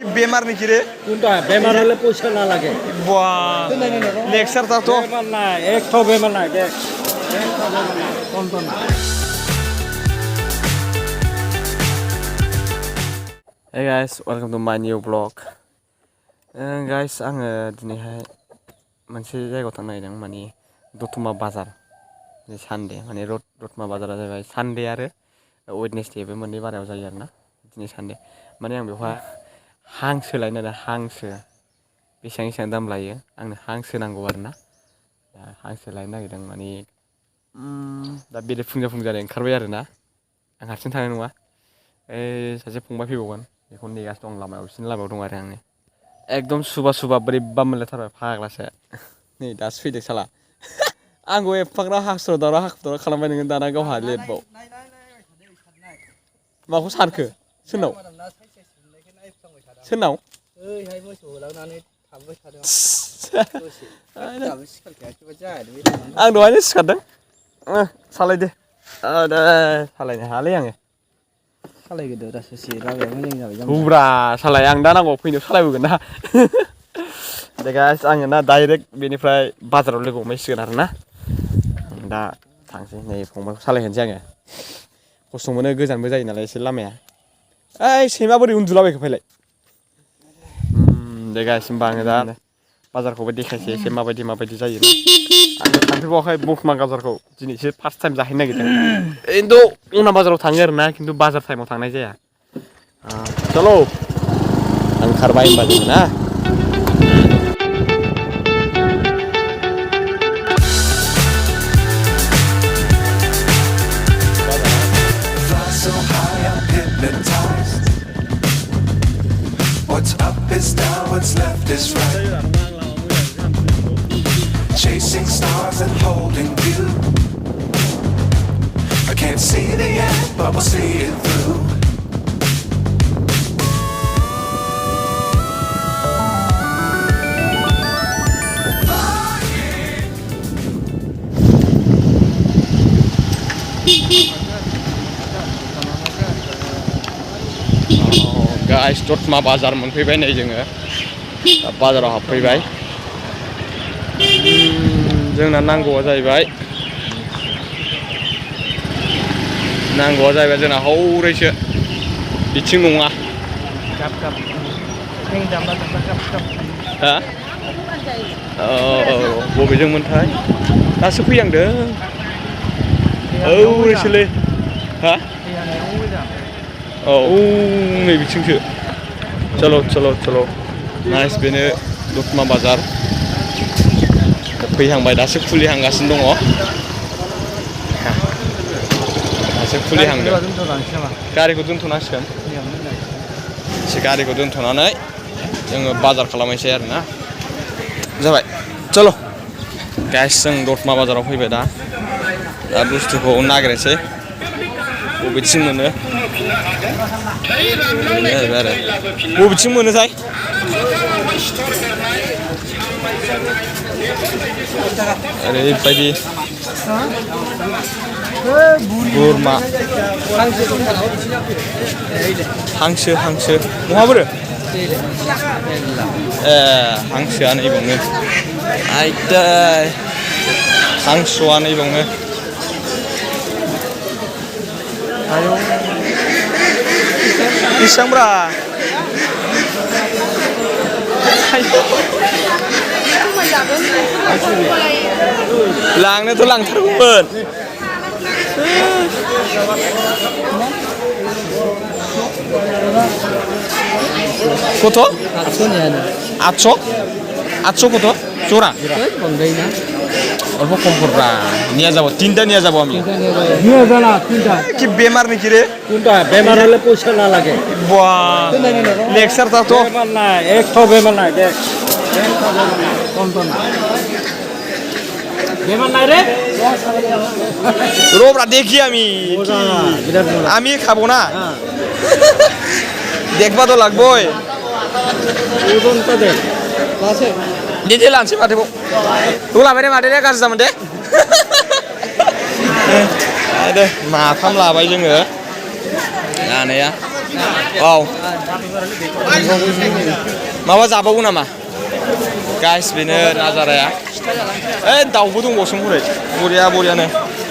बेमार निकिरे কোনটা বেমার হলে পয়সা না লাগে বাহ লেকচারটা তো বেমার না একটাও বেমার নাই দেখ কোনটা না Hey guys, welcome to my new vlog. Guys, आङो दिनैहाय मोनसे जायगायाव थांनो नागिरदों माने दतमा बाजार सानडे माने दतमा बाजारा जाबाय सानडे आरो वेडनेसडे बे मोननै बारायाव जायो आरोना दिनै सानडे माने आं बेवहाय हांसो लायनो नागिरदों हांसो बेसेबां दाम लायो आंनो हांसो नांगौ आरोना हांसो लायनो नागिरदों माने दा बेरे फुंजा ओंखारबाय आरोना आं हारसिं थांनाय नङा सासे फंबाय फैबावगोन बेखौ नेगासिनो दं लामायाव बिसिनि लामायाव दं आरो आङो एकदम सुबा बोरैबा मोनलायथारबाय फाग्लासो नै दासो फैदों साला आंखौ एफाग्राब हाखुदाव दावराव खालामबाय नोङो दाना गावहा लेबाव माखौ सारखो सोरनाव ओइहाय मोसौ होलांनानै थाबबाय थादों आं दहायनो सिखारदों सालायदो सालायनो हायालै आङो सालायगोदो दासो लामाया मोजां जाबाय हुब्रा सालाय आं दा नांगौ फैनो सालायबोगोन ना दे गाइस आङो ना डाइरेक्ट बेनिफ्राय बाजाराव लोगो हमहैसिगोन आरोना दा थांसै नै फंबायखौ सालायहोनोसै आङो खस्थ' मोनो गोजानबो जायो नालाय एसे लामाया ओइ सैमा बोरै उन्दुलाबायखो फैलाय दे गाइस होमबा आङो दा बाजारखौबो देखायसै एसे माबायदि जायो आङो थांफेरबावाखै दतमा बाजारखौ दिनैसो फार्स्ट टाइम जाहैनो नागिरदों खिन्थु दतमा बाजाराव थाङो आरोना खिन्थु बाजार टाइमाव थांनाय जाया चलो ओंखारबाय होमबा जोङो ना What's up is down, what's left is right. Chasing stars and holding you. I can't see the end, but we'll see it through. Guys, Dotma bazar मोनफैबाय नै जोङो बाजाराव हाबफैबाय जोंना नांगौआ जाहैबाय जोंना हौरैसो बिथिं नङा बबेजोंमोनथाय दासो फैहांदों हौरैसोलै हा नै बिथिंसो चलो नाइस बेनो दतमा बाजार फैहांबाय दासो खुलिहांगासिनो दङ दासो खुलिहांदों गारिखौ दोनथ'नांसिगोन एसे गारिखौ दोनथ'नानै जोङो बाजार खालामनोसै आरोना जाबाय चलो गाइस जों दतमा बाजाराव फैबाय दा बुस्थुखौ नागिरनोसै बबेथिं मोनो बबेथिं मोनोथाय ओरैबायदि बोरमा हांसो महाबोरो हांसोआ नैबावनो आयदै हांसोआ नैबावनो आयौ बेसेबांब्रा लांनोथ' लांथारगौमोन कत' 800 कत' जरा অল্প কম করবা নিয়ে যাব তিনটা নিয়ে যাব আমি নিয়ে জানা তিনটা কি বেমার নিকিরে কোনটা বেমার হলে পয়সা না লাগে বাহ লেকচারটা তো বেমার না একটাও বেমার নাই দেখ কোনটা না বেমার নাই রে রোবরা দেখি আমি খাবো না দেখবা তো লাগবই ওজনটা দেখ আছে নিজে লানছে মাঠে তো লাবারে माथो गाज्रि जामोन दे माथाम लाबाय जोङो लानाया औ माबा जाबावो नामा गाइस बेनो नाजाराया ओइ दाउबो दंबावसो हरै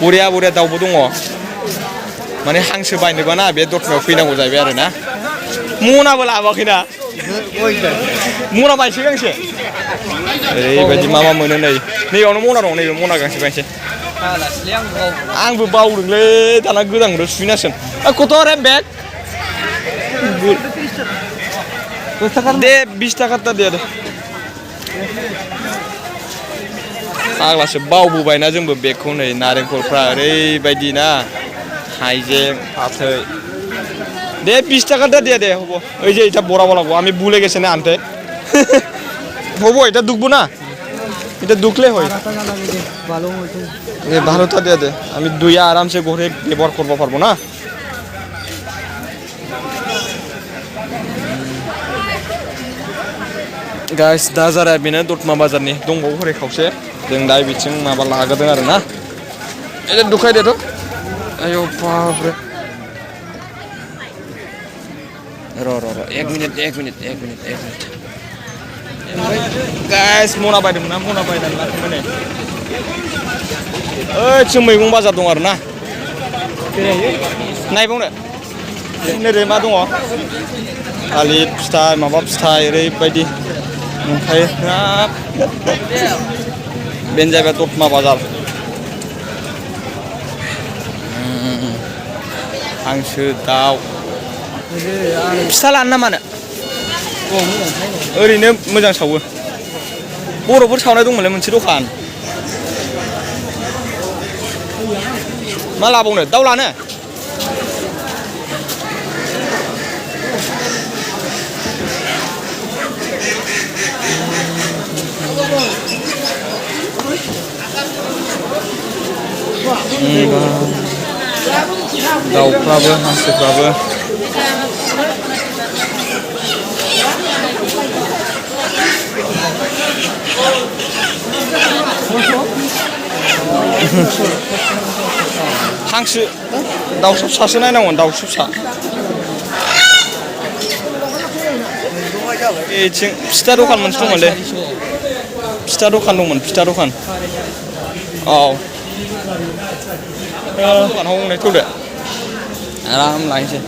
बरिया दाउबो दङ माने हांसो बायनोबा ना बे दतमायाव फैनांगौ जाहैबाय आरो ना मनाबो लाबोआखैना मना बायसै गांसे ओरैबायदि मा मोनो नैयावनो मना दं नैबे मना गांसे आंबो बावदोंलै दाना गोजां बोथोर सुहैनांसिगोन कत' रे बेग दे 20 थाखा दे फाग्लासो बावबोबायना जोंबो बेगखौ नै नारेंखलफ्रा ओरैबायदि ना हाइजें फाथै दे 20 টাকা दे হবো ওই যে এটা বড় লাগবো আমি ভুলে গেছি না আনতে হবো এটা দুখবো না এটা দুখলে হয় ভালোটা দে আমি দুইয়া আরামসে ঘরে ব্যবহার করবো পারবো না गाइस बाजारा बेनो दतमा बाजारनि दंबावो हरै खावसे जों दा बिथिं माबा लागादों आरो ना এটা दुखाय दे थ' आयौ बाप रे र' 1 मिनिट गाइस मना बायदोंमोन ना मना बायनानै लाखिबाय नै ओइथिं मैगं बाजार दं आरो ना नायबावनो नोरै मा दङ थालिर फिथाइ माबा फिथाइ ओरैबायदि ओमफ्राय बेनो जाहैबाय दतमा बाजार हांसो दाउ फिथा लानो ना मानो ओरैनो मोजां सावो बर'फोर सावनाय दंमोनलै मोनसे दखान मा लाबावनो दाउ लानो दाउफ्राबो हांसोफ्राबो हांसो दाउसा फिसासो नायनांगोन दाउसा फिसा बेथिं फिथा दखान मोनसे दंमोनलै फिथा दखान दंमोन फिथा दखान औ दखानाव गंनै थौदो आराम लायनोसै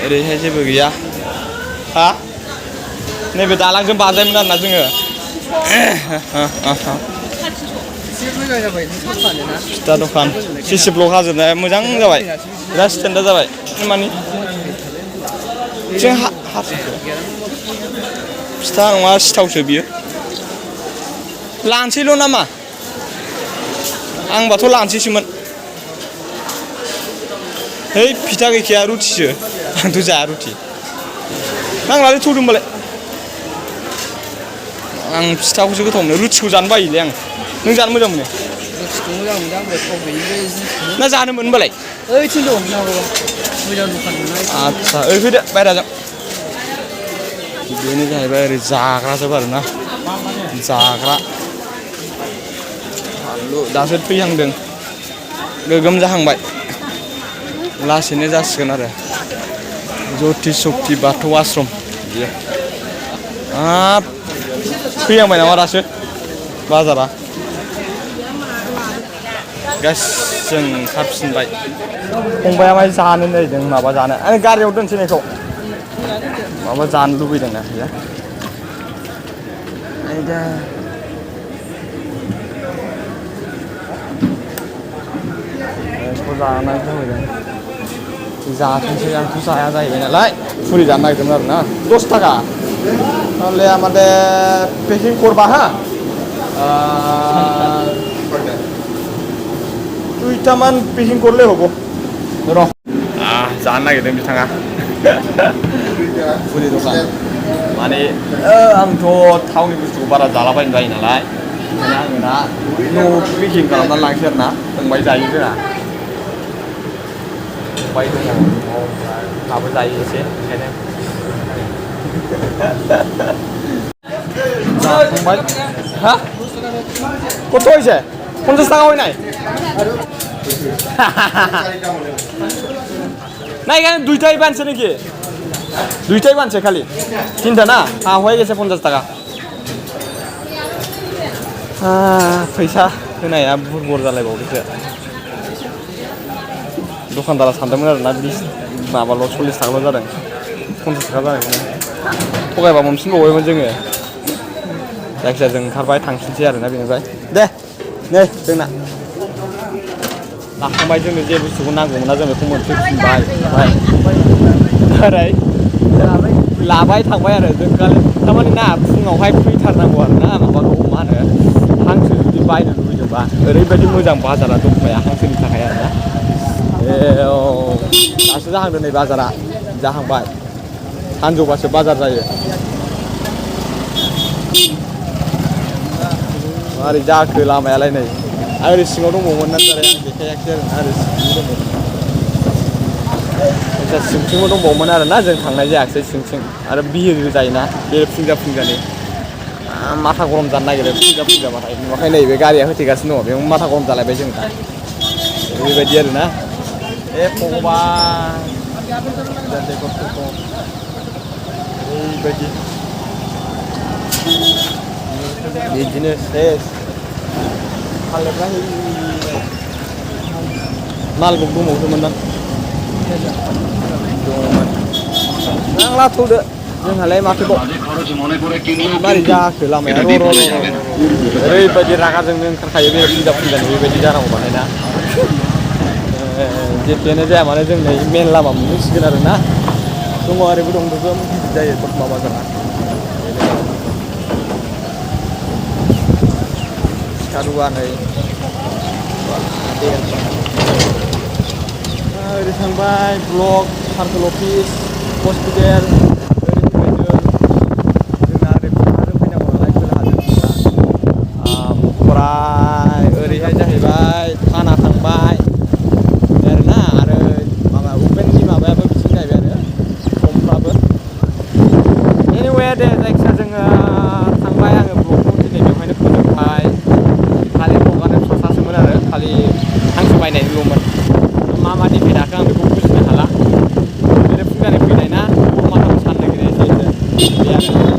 ओरैहाय जेबो गैया हा नैबे दालांजों बारजायोमोन आरोना जोङो फिथा दखान सिसि ब्लक हाजोबनाय मोजां जाबाय बिराद स्टेन्डार्ड जाबाय मानि जों फिथा नङा सिथावसो बियो लानोसैल' नामा आंबाथ' लानोसैसोमोन है फिथा गैखाया रुटिसो आंथ' जाया रुटि नांलालै थौदो होनबालाय आं फिथाखौसो गोथाव मोनो रुटिखौ जानो बायोलै आं नों जानो मोजां मोनो रुटिखौ मोजां मोनो आंबो थाव गैयि ना जानो मोन होनबालाय ओइथिं दं मोजां दखान दं आदसा ओइ फैदो बायराजों बेनो जाहैबाय ओरै जाग्रा जोब आरोना जाग्रा बानलु दासो फैहांदों गोगोम जाहांबाय लासैनो जासिगोन आरो ज्योति सक्ति बाथौ आश्रम बियो हाब फैहांबाय नामा दासो बाजारा गास जों ओंखारफिनबाय फंबाया माय जानो नागिरदों माबा जानो आं गारियाव दोनसै नैखौ माबा जानो लुबैदों ना बियो आयदा जानाय लुबैदों जाथोंसै आंथ' जाया जाहैबाय नालाय फुरि जानो नागिरदोंमोन आरो ना 10 টাকা তাহলে আমাদের প্যাকিং করবা হ্যাঁ দুইটামান প্যাকিং করলে হবো र' जानो नागिरदों बिथाङा फुरि दखान माने आंथ' थावनि बुस्थुखौ बारा जालाबायनो बायो नालाय ओंखायनो आङो दा न'आव प्याकिं खालामनानै लांसै आरो ना फंबाय जायो जोंहा फंबाय दङ दाबो जायो एसे ओंखायनो फंबाय हा কত হয়েছে 50 টাকা হয় নাই না এখানে দুইটাই বানছে নাকি দুইটাই বানছে খালি তিনটা না হ্যাঁ হয়ে গেছে 50 টাকা फैसा होनाया बुरबर जालायबावदोसो दखानदारा सानदोंमोन आरोना 20 माबाल' 40 टाकाल' जादों 50 टाका जानायखौनो थगायबा मोनफिनबावबायमोन जोङो जायखिजाया जों ओंखारबाय थांफिनसै आरोना बेनिफ्राय दे नै जोंना लाखांबाय जोंनो जे बुस्थुखौ नांगौमोनना जों बेखौ मोनफैफिनबाय ओरै लाबाय थांबाय आरो जों थारमाने ना फुङावहाय फैथारनांगौ आरोना माबाखौ मा होनो हांसो जुदि बायनो लुबैदोंबा ओरैबायदि मोजां बाजारा दतमाया हांसोनि थाखाय आरोना दासो जाहांदों नै बाजारा जाहांबाय सानजौबासो बाजार जायो मारै जाखो लामायालाय नै ओरै सिङाव दंबावोमोन ना आं देखायाखै आरोना ओरै सिङाव दंबावोमोन सिंथिंबो दंबावोमोन आरोना जों थांनाय जायाखिसै सिंथिं आरो बिहिर जायोना बे फुंजानि माथा गरम जानो नागिरो फुंजाबाथाय नुवाखै नैबे गारिया होथेगासिनो दङ बेयाव माथा गरम जालायबाय जों दा बेबायदि आरोना भगबान ओरैबायदि बिदिनो सेस फानलायफ्रा मालबो दंबावोमोन ना दंमोन नांला थौदो जोंहालाय माथोबाव मारै जाखो लामाया र' ओरैबायदि रागा जोंनो ओंखारखायो बे फुंजानि बेबायदि जानांगौ बानायना जेखियानो जाया मानो जों नै मेन लामा मोनहैसिगोन आरोना दङ ओरैबो दं गोगोम गिदिर जायो दतमा बाजारा सिखारुवा नै ओरै थांबाय ब्लक सार्कोल अफिस हस्पिटेल ओमफ्राय ओरैहाय जाहैबाय थाना थांबाय आरोना आरो माबा उपेननि माबायाबो बिथिं जाहैबाय आरो समफ्राबो एनिवे दे जायखिजाया जोङो थांबाय आङो ब्लगखौ दिनै बेवहायनो फोजोबबाय खालि ब्लगानो ससासोमोन आरो खालि हांसो बायनायनिल'मोन मा देखायदाखो आं बेखौ बुजिनो हाला ओरैनो फुंजानि फैनाय ना बर' माथाखौ साननो नागिरो एसे बे आरो